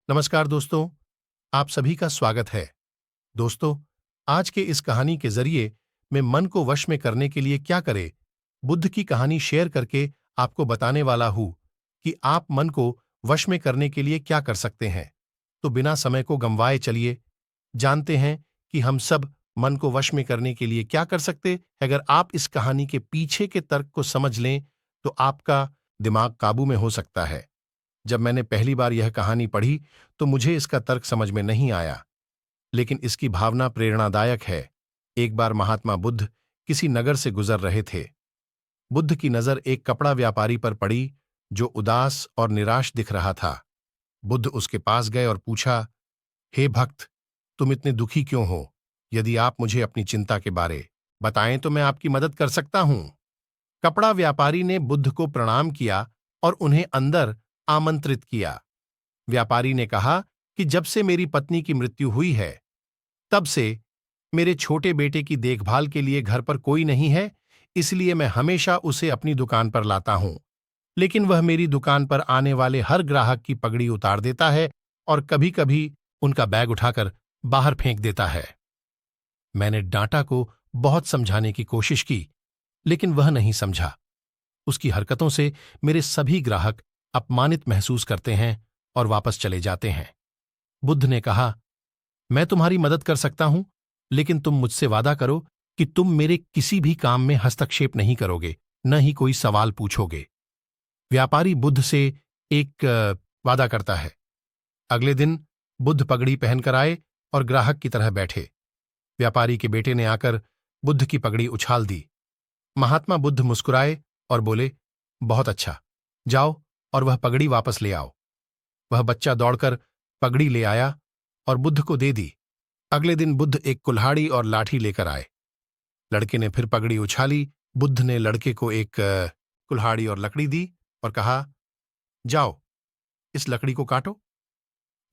नमस्कार दोस्तों, आप सभी का स्वागत है। दोस्तों, आज के इस कहानी के जरिए मैं मन को वश में करने के लिए क्या करे, बुद्ध की कहानी शेयर करके आपको बताने वाला हूं कि आप मन को वश में करने के लिए क्या कर सकते हैं। तो बिना समय को गंवाए चलिए जानते हैं कि हम सब मन को वश में करने के लिए क्या कर सकते हैं। अगर आप इस कहानी के पीछे के तर्क को समझ लें तो आपका दिमाग काबू में हो सकता है। जब मैंने पहली बार यह कहानी पढ़ी तो मुझे इसका तर्क समझ में नहीं आया, लेकिन इसकी भावना प्रेरणादायक है। एक बार महात्मा बुद्ध किसी नगर से गुजर रहे थे। बुद्ध की नजर एक कपड़ा व्यापारी पर पड़ी जो उदास और निराश दिख रहा था। बुद्ध उसके पास गए और पूछा, हे भक्त, तुम इतने दुखी क्यों हो? यदि आप मुझे अपनी चिंता के बारे बताएं तो मैं आपकी मदद कर सकता हूं। कपड़ा व्यापारी ने बुद्ध को प्रणाम किया और उन्हें अंदर आमंत्रित किया। व्यापारी ने कहा कि जब से मेरी पत्नी की मृत्यु हुई है, तब से मेरे छोटे बेटे की देखभाल के लिए घर पर कोई नहीं है, इसलिए मैं हमेशा उसे अपनी दुकान पर लाता हूं। लेकिन वह मेरी दुकान पर आने वाले हर ग्राहक की पगड़ी उतार देता है और कभी-कभी उनका बैग उठाकर बाहर फेंक देता है। मैंने डांटा को बहुत समझाने की कोशिश की, लेकिन वह नहीं समझा। उसकी हरकतों से मेरे सभी ग्राहक अपमानित महसूस करते हैं और वापस चले जाते हैं। बुद्ध ने कहा, मैं तुम्हारी मदद कर सकता हूं, लेकिन तुम मुझसे वादा करो कि तुम मेरे किसी भी काम में हस्तक्षेप नहीं करोगे, न ही कोई सवाल पूछोगे। व्यापारी बुद्ध से एक वादा करता है। अगले दिन बुद्ध पगड़ी पहनकर आए और ग्राहक की तरह बैठे। व्यापारी के बेटे ने आकर बुद्ध की पगड़ी उछाल दी। महात्मा बुद्ध मुस्कुराए और बोले, बहुत अच्छा, जाओ और वह पगड़ी वापस ले आओ। वह बच्चा दौड़कर पगड़ी ले आया और बुद्ध को दे दी। अगले दिन बुद्ध एक कुल्हाड़ी और लाठी लेकर आए। लड़के ने फिर पगड़ी उछाली। बुद्ध ने लड़के को एक कुल्हाड़ी और लकड़ी दी और कहा, जाओ, इस लकड़ी को काटो।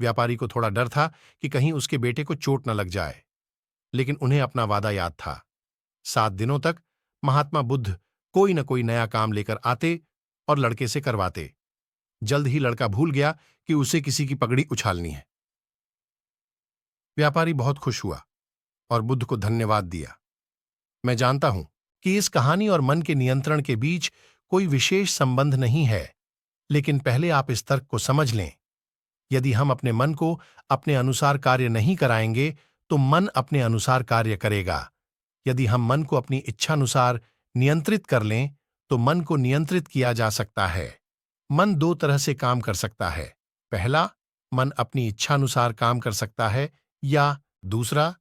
व्यापारी को थोड़ा डर था कि कहीं उसके बेटे को चोट न लग जाए, लेकिन उन्हें अपना वादा याद था। 7 दिनों तक महात्मा बुद्ध कोई न कोई नया काम लेकर आते और लड़के से करवाते। जल्द ही लड़का भूल गया कि उसे किसी की पगड़ी उछालनी है। व्यापारी बहुत खुश हुआ और बुद्ध को धन्यवाद दिया। मैं जानता हूं कि इस कहानी और मन के नियंत्रण के बीच कोई विशेष संबंध नहीं है, लेकिन पहले आप इस तर्क को समझ लें। यदि हम अपने मन को अपने अनुसार कार्य नहीं कराएंगे तो मन अपने अनुसार कार्य करेगा। यदि हम मन को अपनी इच्छानुसार नियंत्रित कर लें तो मन को नियंत्रित किया जा सकता है। मन 2 तरह से काम कर सकता है। पहला, मन अपनी इच्छानुसार काम कर सकता है, या दूसरा,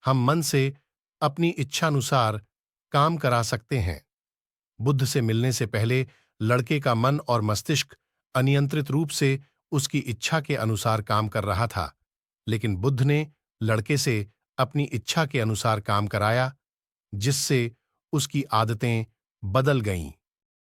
हम मन से अपनी इच्छानुसार काम करा सकते हैं। बुद्ध से मिलने से पहले लड़के का मन और मस्तिष्क अनियंत्रित रूप से उसकी इच्छा के अनुसार काम कर रहा था, लेकिन बुद्ध ने लड़के से अपनी इच्छा के अनुसार काम कराया, जिससे उसकी आदतें बदल गईं।